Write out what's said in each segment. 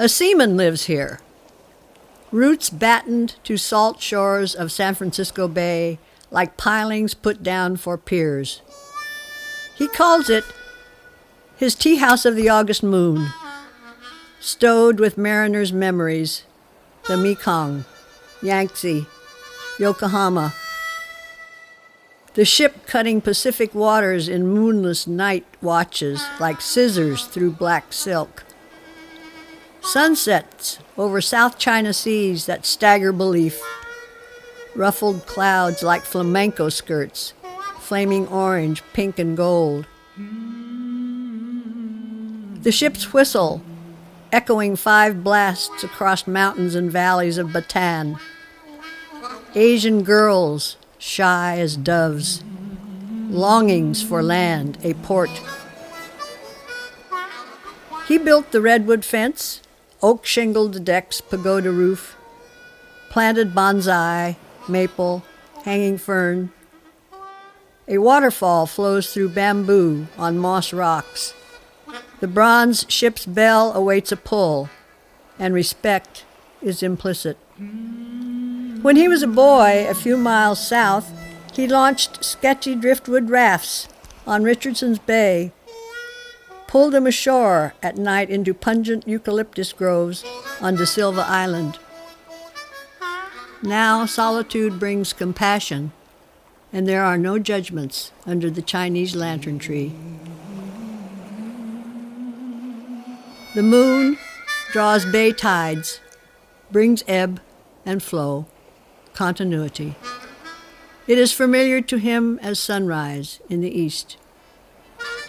A seaman lives here. Roots battened to salt shores of San Francisco Bay like pilings put down for piers. He calls it his tea house of the August moon, stowed with mariners' memories, the Mekong, Yangtze, Yokohama, the ship cutting Pacific waters in moonless night watches like scissors through black silk. Sunsets over South China Seas that stagger belief. Ruffled clouds like flamenco skirts, flaming orange, pink, and gold. The ship's whistle, echoing 5 blasts across mountains and valleys of Bataan. Asian girls, shy as doves. Longings for land, a port. He built the redwood fence, oak-shingled decks, pagoda roof, planted bonsai, maple, hanging fern. A waterfall flows through bamboo on moss rocks. The bronze ship's bell awaits a pull, and respect is implicit. When he was a boy, a few miles south, he launched sketchy driftwood rafts on Richardson's Bay, pulled them ashore at night into pungent eucalyptus groves on De Silva Island. Now solitude brings compassion, and there are no judgments under the Chinese lantern tree. The moon draws bay tides, brings ebb and flow, continuity. It is familiar to him as sunrise in the east.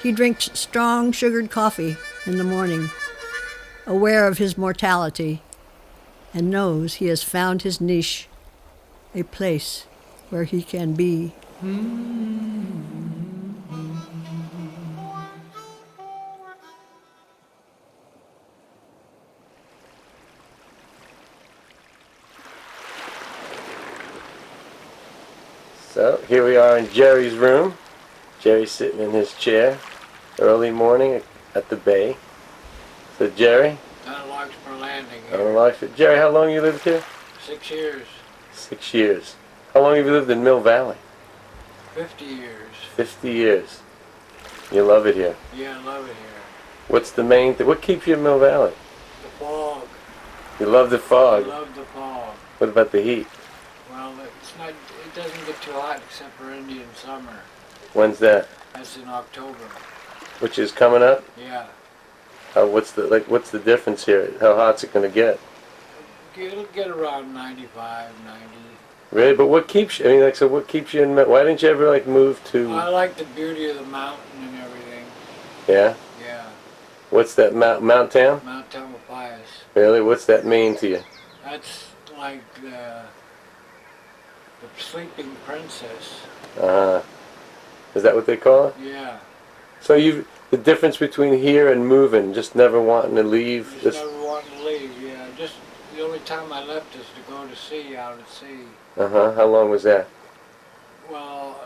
He drinks strong sugared coffee in the morning, aware of his mortality, and knows he has found his niche, a place where he can be. So here we are in Jerry's room. Jerry's sitting in his chair, early morning at the bay. So Jerry? On Larkspur Landing here. Jerry, how long you lived here? 6 years. 6 years. How long have you lived in Mill Valley? 50 years. 50 years. You love it here. Yeah, I love it here. What's the main thing? What keeps you in Mill Valley? The fog. You love the I fog. love the fog. What about the heat? Well, it doesn't get too hot except for Indian summer. When's that? That's in October. Which is coming up? Yeah. What's the difference here? How hot's it going to get? It'll get around 95, 90. Really? But what keeps you? I mean, so what keeps you in? Why didn't you ever move to? I like the beauty of the mountain and everything. Yeah. Yeah. What's that Mount Town? Mount Tamalpais. Really? What's that mean to you? That's like the sleeping princess. Is that what they call it? Yeah. So the difference between here and moving, just never wanting to leave. Just never wanting to leave. Yeah. Just the only time I left is to go to sea, out at sea. How long was that? Well,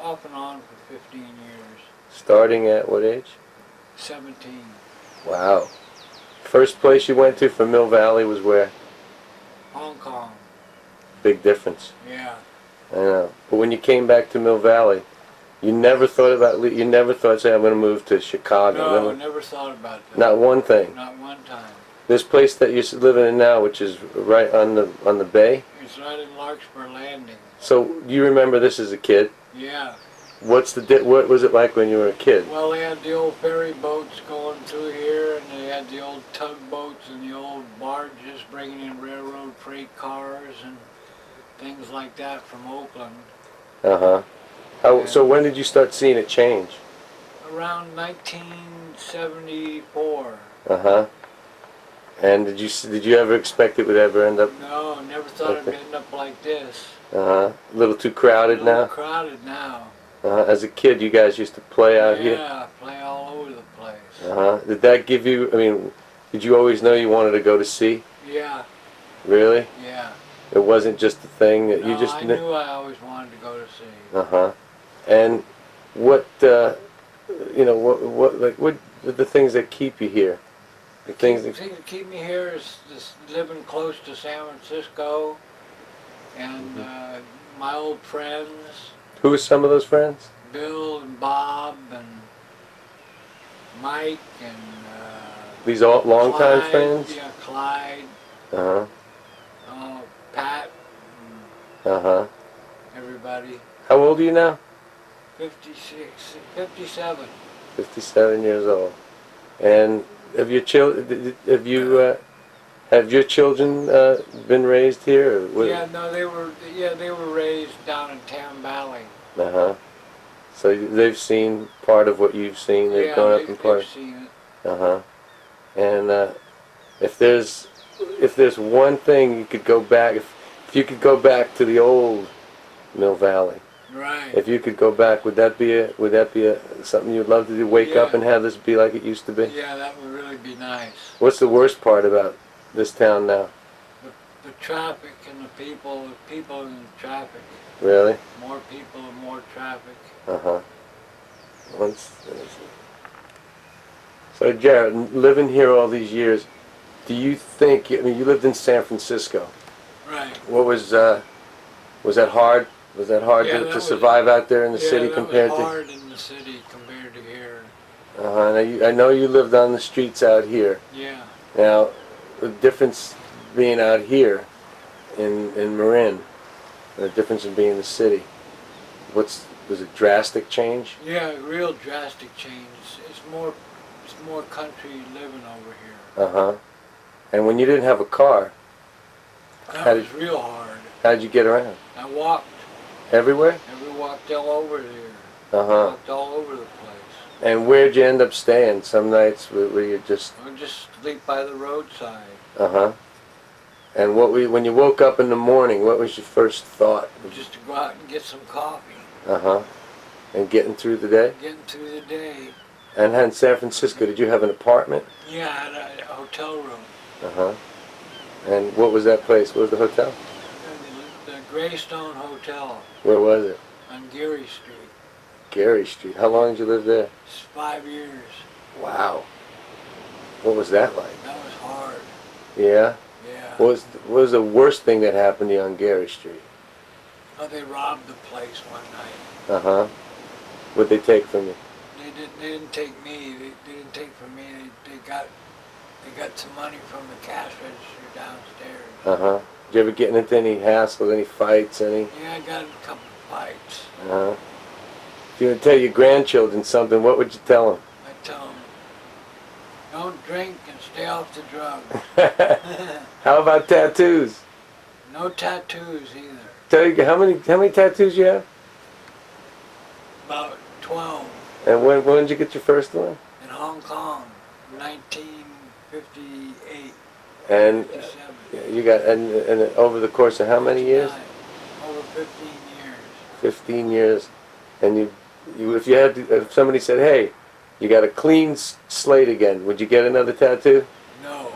off and on for 15 years. Starting at what age? 17. Wow. First place you went to from Mill Valley was where? Hong Kong. Big difference. Yeah. I know. But when you came back to Mill Valley, you never thought you never thought, say, I'm going to move to Chicago. No, I never thought about that. Not one thing. Not one time. This place that you're living in now, which is right on the bay. It's right in Larkspur Landing. So you remember this as a kid? Yeah. What was it like when you were a kid? Well, they had the old ferry boats going through here, and they had the old tugboats and the old barges bringing in railroad freight cars and things like that from Oakland. So when did you start seeing it change? Around 1974. And did you ever expect it would ever end up? No, never thought it would end up like this. A little too crowded now? Crowded now. As a kid, you guys used to play out here? Yeah, play all over the place. Did that give you, did you always know you wanted to go to sea? Yeah. Really? Yeah. It wasn't just a thing that you just... I knew I always wanted to go to sea. And what are the things that keep you here? The things thing that keep me here is this living close to San Francisco and my old friends, Who are some of those friends? Bill and Bob and Mike and These all longtime Clyde, friends? yeah, Clyde, Uh-huh. Pat, Uh-huh. everybody. How old are you now? 56, 57. 57 years old. And have your children been raised here? Or what? Yeah, no, they were raised down in Tam Valley. Uh-huh. So they've seen part of what you've seen. They've Yeah, grown up in part. they've seen it. Uh-huh. And if there's one thing you could go back, if you could go back to the old Mill Valley, Right. if you could go back, would that be something you'd love to do? Wake up Yeah. and have this be like it used to be? Yeah, that would really be nice. What's the worst part about this town now? The traffic and the people and the traffic. Really? More people and more traffic. Uh-huh. So Jared, living here all these years, do you think, I mean, you lived in San Francisco. Right. What was that hard? Was that hard Yeah, to that was- survive out there in the city compared was to? hard in the city compared to here. I know you lived on the streets out here. Yeah. Now, the difference being out here in Marin, and the difference in being in the city, was it drastic change? Yeah, real drastic change. It's more country living over here. Uh-huh. And when you didn't have a car, That How was did- real hard. how'd you get around? I walked. Everywhere? And we walked all over here. Uh-huh. Walked all over the place. And where'd you end up staying? Some nights were you just... I would just sleep by the roadside. Uh-huh. And when you woke up in the morning, what was your first thought? Just to go out and get some coffee. Uh-huh. And getting through the day? Getting through the day. And in San Francisco, did you have an apartment? Yeah, I had a hotel room. Uh-huh. And what was that place? What was the hotel? The Greystone Hotel Where was it? on Geary Street. Gary Street. How long did you live there? It's 5 years. Wow. What was that like? That was hard. Yeah? Yeah. What was the worst thing that happened to you on Gary Street? Oh, they robbed the place one night. Uh-huh. What'd they take from you? They didn't take me. They didn't take from me. They got some money from the cash register downstairs. Uh-huh. Did you ever get into any hassles, any fights, any? Yeah, I got in a couple of fights. Uh-huh. If you were to tell your grandchildren something, what would you tell I tell them, don't drink and stay off the drugs. them? How about tattoos? No tattoos either. Tell you how many tattoos you have? About 12 And when did you get your first one? in Hong Kong, 1958, And 57. you got and over the course of how many years? 59. Over 15 years. 15 years. And you if somebody said, "Hey, you got a clean slate again," would you get another tattoo? No.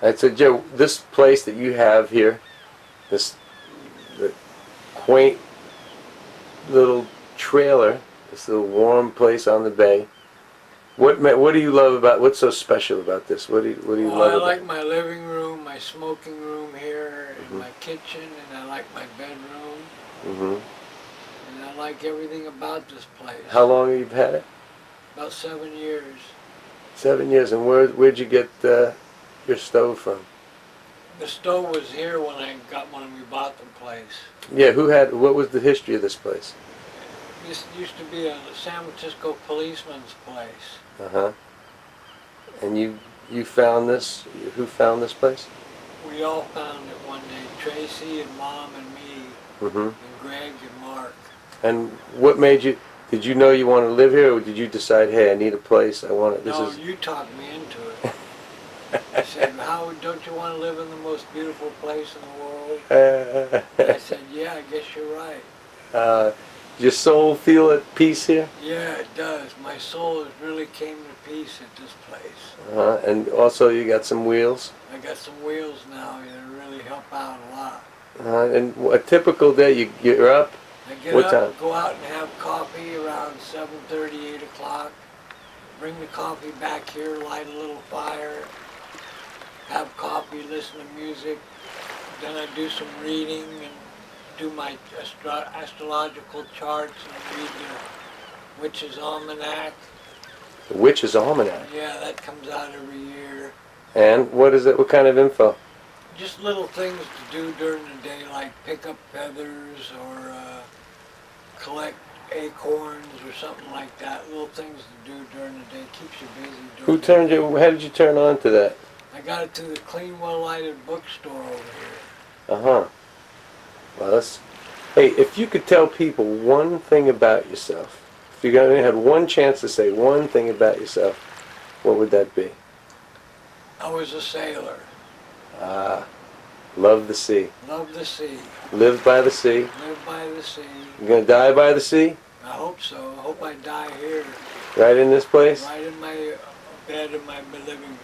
Alright, so Joe, this place that you have here, the quaint little trailer, this little warm place on the bay. What do you love about? What's so special about this? What do you Well, love I about? like my living room, my smoking room here, and my kitchen, and I like my bedroom, Mm-hmm. and I like everything about this place. How long have you had it? About 7 years. 7 years. And where'd you get your stove from? The stove was here when we bought the place. Yeah, what was the history of this place? This used to be a San Francisco policeman's place. Uh-huh. And you found this? Who found this place? We all found it one day, Tracy and Mom and me, Mm-hmm. and Greg and Mark. And what made you, did you know you wanted to live here, or did you decide, hey, I need a place, You talked me into it. I said, Howard, don't you want to live in the most beautiful place in the world? I said, yeah, I guess you're right. your soul feel at peace here? Yeah, it does. My soul has really came to peace at this place. And also you got some wheels? I got some wheels now that really help out a lot. And a typical day, you're up, I get What up, time? go out and have coffee around 7:30, 8 o'clock. Bring the coffee back here, light a little fire, have coffee, listen to music. Then I do some reading and do my astrological charts and read the Witch's Almanac. The Witch's Almanac. Yeah, that comes out every year. And what is it? What kind of info? Just little things to do during the day, like pick up feathers or collect acorns or something like that. Little things to do during the day. Keeps you busy. Who turned you? How did you turn on to that? I got it through the clean, well-lighted bookstore over here. Well, that's... Hey, if you could tell people one thing about yourself, if you had one chance to say one thing about yourself, what would that be? I was a sailor. Love the sea. Loved the sea. Lived by the sea. Lived by the sea. You're gonna die by the sea? I hope so. I hope I die here, Right in this place? right in my bed in my living room.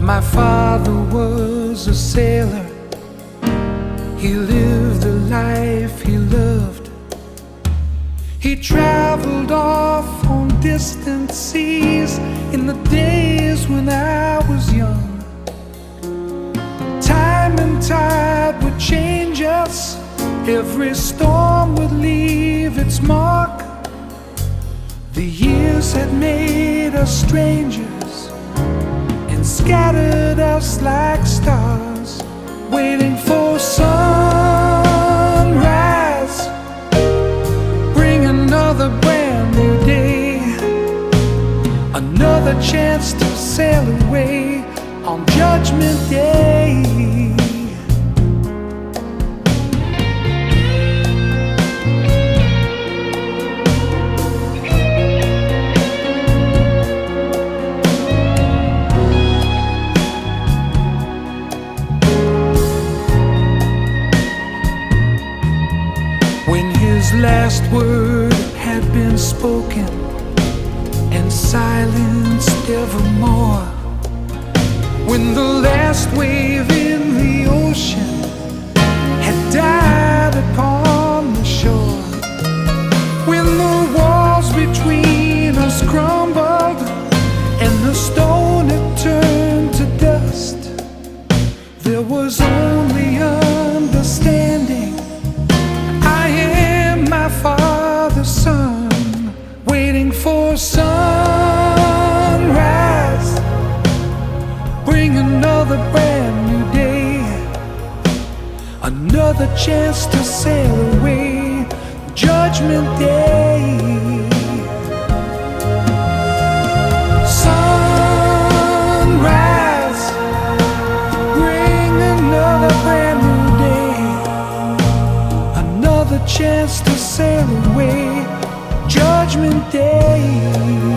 My father was a sailor. He lived a life he loved. He traveled off on distant seas in the days when I was young. Time and tide would change us. Every storm would leave its mark. The years had made us strangers and scattered us like stars, waiting for sunrise. Bring another brand new day, another chance to sail away on Judgment Day. His last word had been spoken and silenced evermore. When the last wave in the ocean had died upon the shore, when the walls between us crumbled and the stone had turned to dust, there was only understanding. I am my father's son, waiting for sunrise. Bring another brand new day, another chance to sail away, Judgment Day. Sunrise, bring another brand new day, another chance to sail away, Judgment Day.